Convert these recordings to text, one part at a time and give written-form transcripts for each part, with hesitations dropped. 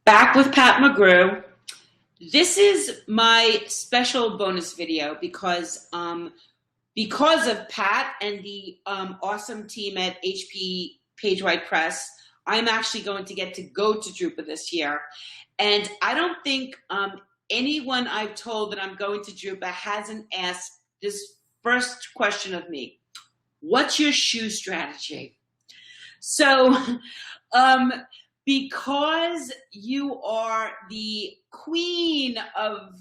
Back with Pat McGrew. This is my special bonus video because of Pat and the awesome team at HP PageWide Press. I'm actually going to get to go to drupa this year, and I don't think anyone I've told that I'm going to drupa hasn't asked this first question of me: what's your shoe strategy? So, um, because you are the queen of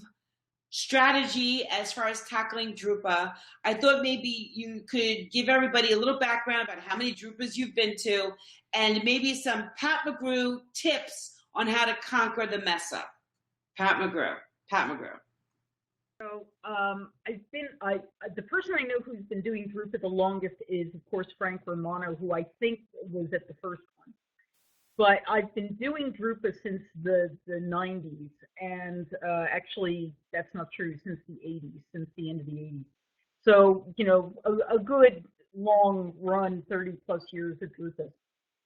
strategy as far as tackling drupa, I thought maybe you could give everybody a little background about how many drupas you've been to, and maybe some Pat McGrew tips on how to conquer the mess up. Pat McGrew. Pat McGrew. So the person I know who's been doing drupa the longest is, of course, Frank Romano, who I think was at the first one. But I've been doing drupa since the 90s, and actually that's not true, since the 80s, since the end of the 80s. So, a good long run, 30 plus years of drupas.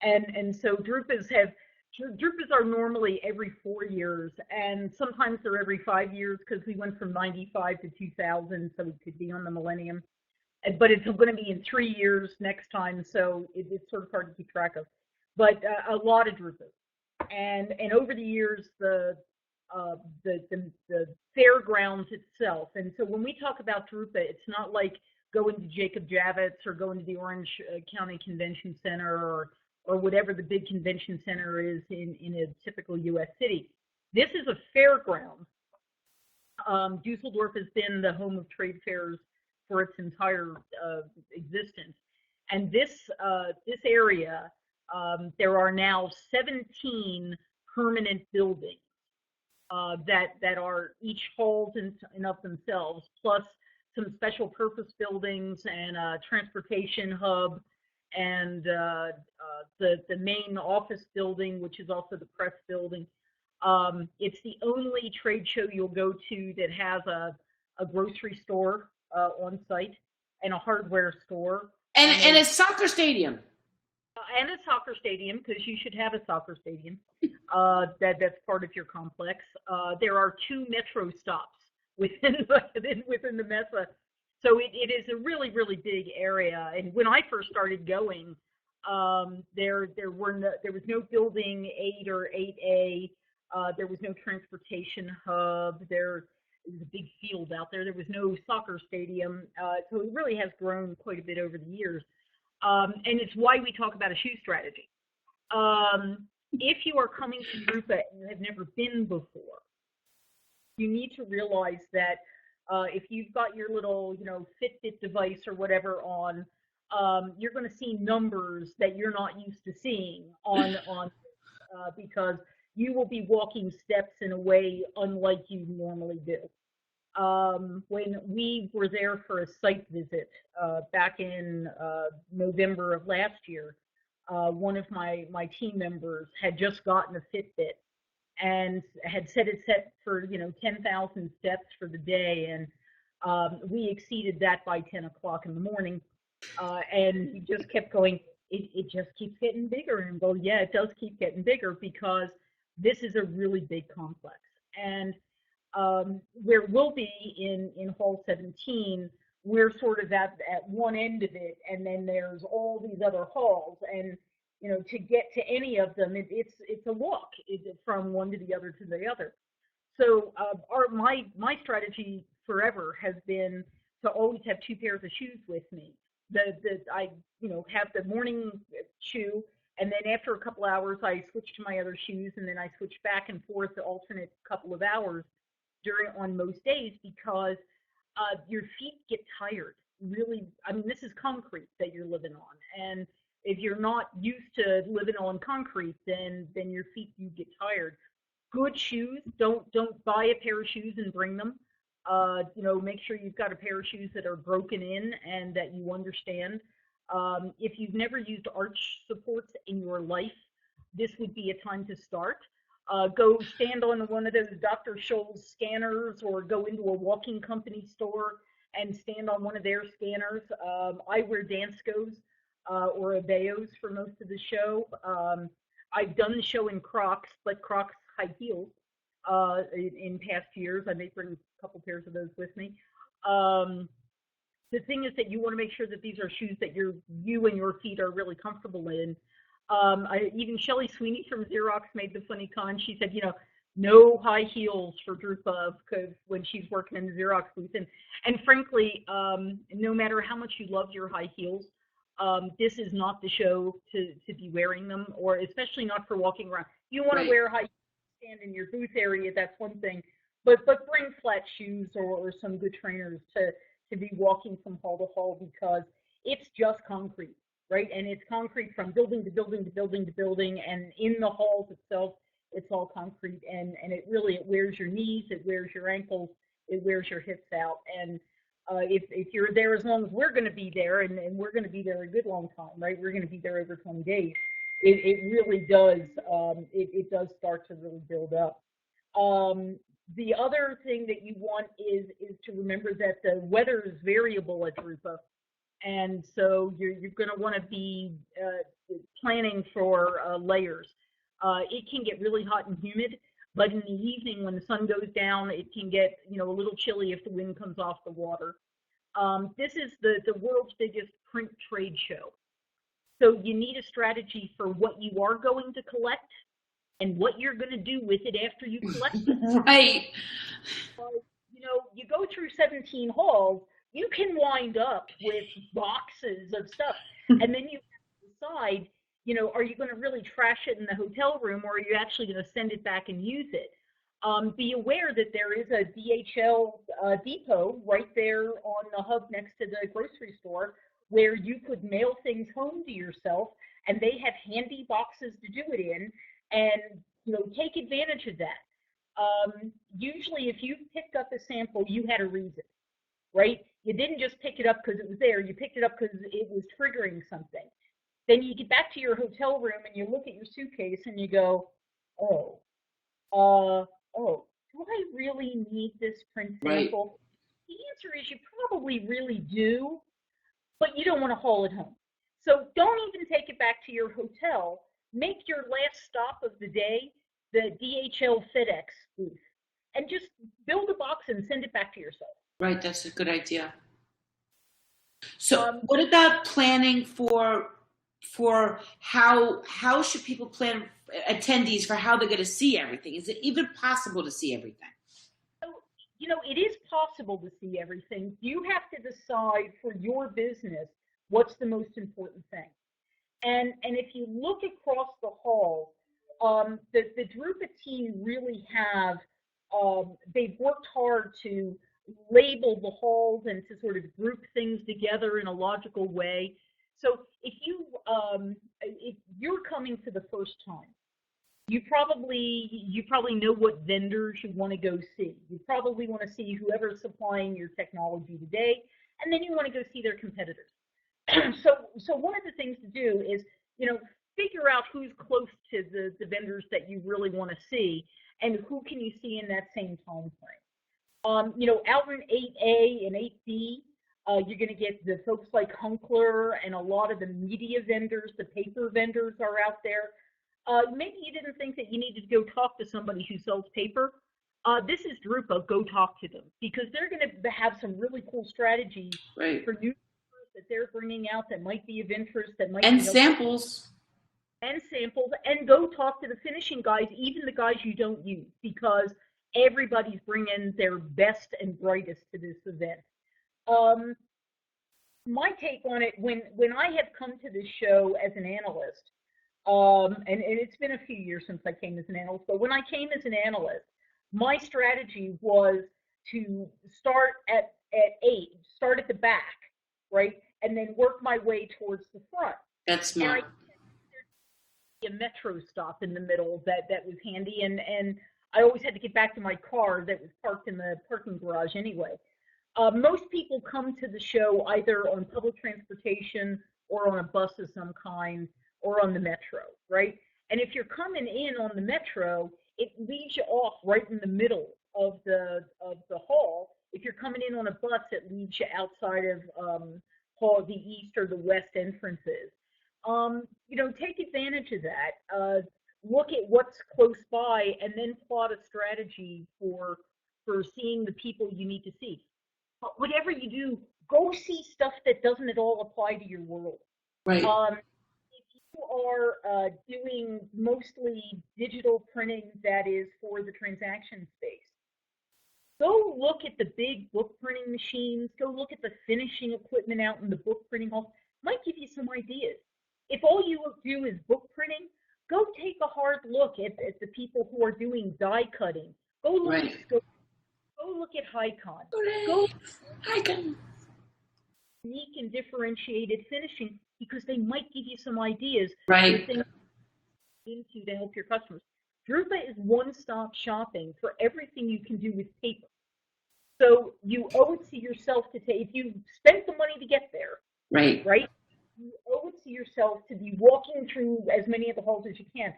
And so drupas are normally every 4 years, and sometimes they're every 5 years, because we went from 95 to 2000, so it could be on the millennium. But it's going to be in 3 years next time, so it's sort of hard to keep track of. But a lot of drupas, and over the years, the fairgrounds itself. And so when we talk about drupa, it's not like going to Jacob Javits or going to the Orange County Convention Center or whatever the big convention center is in a typical U.S. city. This is a fairground. Dusseldorf has been the home of trade fairs for its entire existence, and this area. There are now 17 permanent buildings that are each halls in of themselves, plus some special purpose buildings and a transportation hub, and the main office building, which is also the press building. It's the only trade show you'll go to that has a grocery store on site, and a hardware store, and a soccer stadium. And a soccer stadium, because you should have a soccer stadium. That's part of your complex. There are 2 metro stops within the mesa, so it is a really, really big area. And when I first started going, there was no building 8 or 8A. There was no transportation hub. There was a big field out there. There was no soccer stadium. So it really has grown quite a bit over the years. And it's why we talk about a shoe strategy. If you are coming to drupa and you have never been before, you need to realize that if you've got your little, Fitbit device or whatever on, you're going to see numbers that you're not used to seeing on because you will be walking steps in a way unlike you normally do. When we were there for a site visit back in November of last year, one of my team members had just gotten a Fitbit and had set it for 10,000 steps for the day, and we exceeded that by 10 o'clock in the morning, and he just kept going. It just keeps getting bigger, and go, yeah, it does keep getting bigger, because this is a really big complex. And where we'll be in Hall 17, we're sort of at one end of it, and then there's all these other halls, and to get to any of them, it's a walk from one to the other to the other. So my strategy forever has been to always have 2 pairs of shoes with me. I have the morning shoe, and then after a couple hours I switch to my other shoes, and then I switch back and forth the alternate couple of hours on most days, because your feet get tired. Really, I mean, this is concrete that you're living on, and if you're not used to living on concrete, then your feet do get tired. Good shoes. Don't buy a pair of shoes and bring them. Make sure you've got a pair of shoes that are broken in and that you understand. If you've never used arch supports in your life, this would be a time to start. Go stand on one of those Dr. Scholl's scanners, or go into a walking company store and stand on one of their scanners. I wear Danskos or Abeos for most of the show. I've done the show in Crocs, but Crocs high heels in past years. I may bring a couple pairs of those with me. The thing is that you want to make sure that these are shoes that you and your feet are really comfortable in. Even Shelley Sweeney from Xerox made the funny comment. She said, no high heels for drupa when she's working in the Xerox booth. And frankly, no matter how much you love your high heels, this is not the show to be wearing them, or especially not for walking around. You want to wear high heels, stand in your booth area, that's one thing, but bring flat shoes or some good trainers to be walking from hall to hall, because it's just concrete, right? And it's concrete from building to building to building to building, and in the halls itself, it's all concrete, and it wears your knees, it wears your ankles, it wears your hips out. And if you're there as long as we're going to be there, and we're going to be there a good long time, right? We're going to be there over 20 days. It really does. It does start to really build up. The other thing that you want is to remember that the weather is variable at drupa, and so you're going to want to be planning for layers. It can get really hot and humid, but in the evening when the sun goes down, it can get a little chilly if the wind comes off the water. This is the world's biggest print trade show, so you need a strategy for what you are going to collect and what you're going to do with it after you collect it. Right. You go through 17 halls, you can wind up with boxes of stuff, and then you have to decide, are you going to really trash it in the hotel room, or are you actually going to send it back and use it? Be aware that there is a DHL depot right there on the hub next to the grocery store where you could mail things home to yourself, and they have handy boxes to do it in, and take advantage of that. Usually if you picked up a sample, you had a reason, right? You didn't just pick it up because it was there, you picked it up because it was triggering something. Then you get back to your hotel room and you look at your suitcase and you go, do I really need this print sample? Right. The answer is you probably really do, but you don't want to haul it home. So don't even take it back to your hotel. Make your last stop of the day the DHL FedEx booth, and just build a box and send it back to yourself. Right, that's a good idea. So what about planning for how should people plan attendees for how they're going to see everything? Is it even possible to see everything? So, it is possible to see everything. You have to decide for your business what's the most important thing. And if you look across the hall, the drupa team really have, they've worked hard to label the halls and to sort of group things together in a logical way. So if you're coming for the first time, you probably know what vendors you want to go see. You probably want to see whoever's supplying your technology today, and then you want to go see their competitors. So one of the things to do is, figure out who's close to the vendors that you really want to see, and who can you see in that same time frame. Out in 8A and 8B, you're going to get the folks like Hunkler, and a lot of the media vendors, the paper vendors are out there. Maybe you didn't think that you needed to go talk to somebody who sells paper. This is drupa. Go talk to them, because they're going to have some really cool strategies for new that they're bringing out that might be of interest, that might be samples. And samples, and go talk to the finishing guys, even the guys you don't use, because everybody's bringing their best and brightest to this event. My take on it, when I have come to this show as an analyst, and it's been a few years since I came as an analyst, but when I came as an analyst, my strategy was to start at 8, start at the back, right, and then work my way towards the front. That's smart. A metro stop in the middle that was handy, and I always had to get back to my car that was parked in the parking garage anyway. Most people come to the show either on public transportation or on a bus of some kind or on the metro, right? And if you're coming in on the metro, it leaves you off right in the middle of the hall. If you're coming in on a bus, it leaves you outside of the east or the west entrances. Take advantage of that. look at what's close by, and then plot a strategy for seeing the people you need to see. But whatever you do, go see stuff that doesn't at all apply to your world. Right. If you are doing mostly digital printing that is for the transaction space, go look at the big book printing machines. Go look at the finishing equipment out in the book printing halls. Might give you some ideas. If all you do is book printing, go take a hard look at the people who are doing die cutting. Go look Right. at Scope. Go look at Hicon. Go Hicon. Unique and differentiated finishing, because they might give you some ideas Right. for things to help your customers. Drupa is one-stop shopping for everything you can do with paper. So you owe it to yourself to take, if you spent the money to get there, Right. right? You owe it to yourself to be walking through as many of the halls as you can.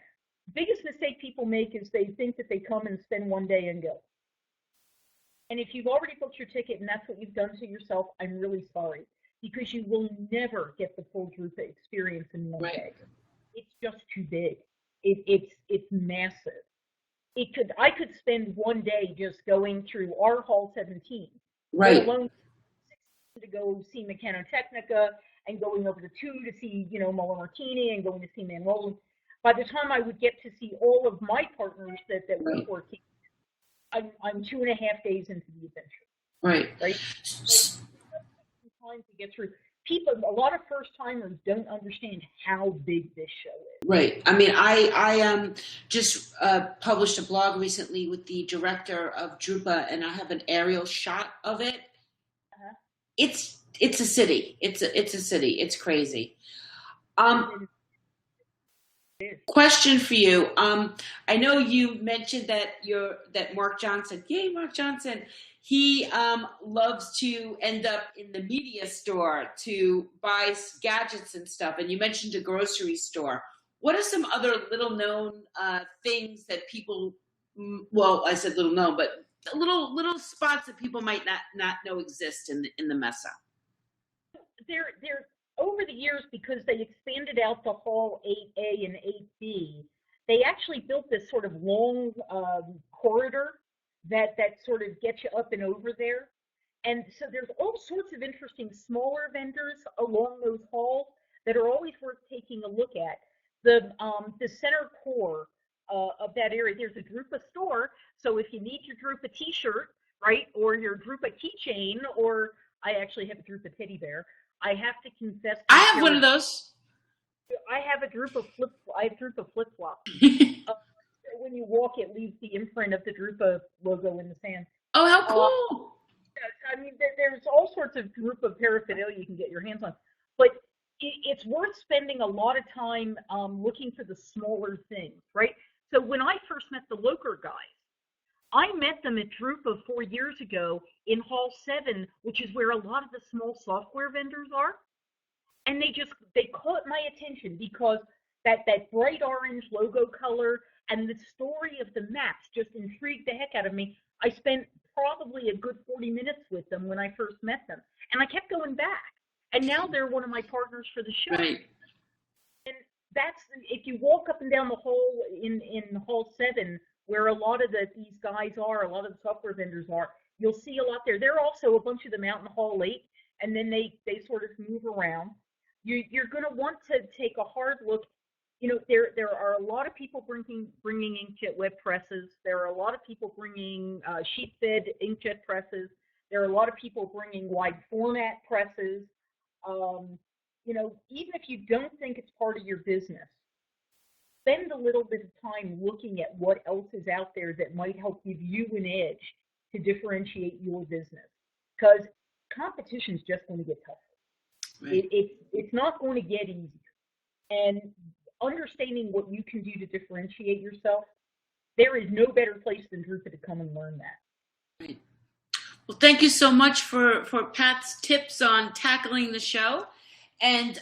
The biggest mistake people make is they think that they come and spend one day and go. And if you've already booked your ticket and that's what you've done to yourself, I'm really sorry, because you will never get the full Drupa experience in one day. It's just too big. It's massive. I could spend one day just going through our Hall 17, Right. let alone 16 to go see Mechanotechnica, and going over to 2 to see, Muller Martini, and going to see Manroland. By the time I would get to see all of my partners that Right. were working, I'm 2.5 days into the adventure. Right. Right. So, time to get through. A lot of first timers don't understand how big this show is. Right. I mean, I just published a blog recently with the director of Drupa, and I have an aerial shot of it. Uh-huh. It's a city. It's a city. It's crazy. Question for you. I know you mentioned that Mark Johnson. Yay, Mark Johnson. He loves to end up in the media store to buy gadgets and stuff. And you mentioned a grocery store. What are some other little known things that people? Well, I said little known, but little spots that people might not know exist in the Mesa. They're over the years, because they expanded out the Hall 8A and 8B, they actually built this sort of long corridor that sort of gets you up and over there. And so there's all sorts of interesting smaller vendors along those halls that are always worth taking a look at. The center core of that area, there's a Drupa store. So if you need your Drupa t-shirt, right, or your Drupa keychain, or I actually have a Drupa teddy bear, I have to confess. I have one of those. I have a Drupa flip-flop. When you walk, it leaves the imprint of the Drupa logo in the sand. Oh, how cool! I mean, there's all sorts of Drupa paraphernalia you can get your hands on, but it's worth spending a lot of time looking for the smaller things, right? So when I first met the Loker guys, I met them at Drupa 4 years ago in Hall 7, which is where a lot of the small software vendors are. And they caught my attention because that bright orange logo color and the story of the maps just intrigued the heck out of me. I spent probably a good 40 minutes with them when I first met them. And I kept going back. And now they're one of my partners for the show. Right. And that's, if you walk up and down the hall in Hall 7, where a lot of these guys are, a lot of the software vendors are, you'll see a lot there. There are also a bunch of them out in Hall 8, and then they sort of move around. You're going to want to take a hard look. There are a lot of people bringing inkjet web presses. There are a lot of people bringing sheet-fed inkjet presses. There are a lot of people bringing wide format presses. Even if you don't think it's part of your business, spend a little bit of time looking at what else is out there that might help give you an edge to differentiate your business. Because competition is just going to get tougher. Right. It's not going to get easier. And understanding what you can do to differentiate yourself, there is no better place than Drupa to come and learn that. Right. Well, thank you so much for Pat's tips on tackling the show. And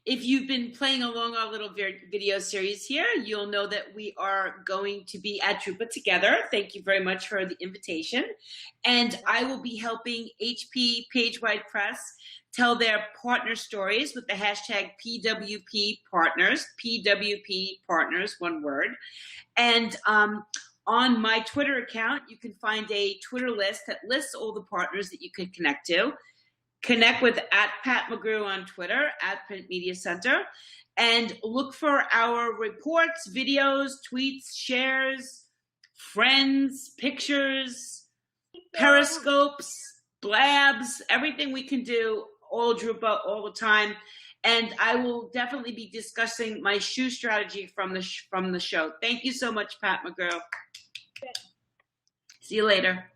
if you've been playing along our little video series here, you'll know that we are going to be at drupa together. Thank you very much for the invitation. And I will be helping HP Page-Wide Press tell their partner stories with the hashtag PWP Partners, PWP Partners, one word. And on my Twitter account, you can find a Twitter list that lists all the partners that you could connect to. Connect with @Pat McGrew on Twitter, @Print Media Center, and look for our reports, videos, tweets, shares, friends, pictures, periscopes, blabs, everything we can do, all drupa, all the time. And I will definitely be discussing my shoe strategy from the show. Thank you so much, Pat McGrew. See you later.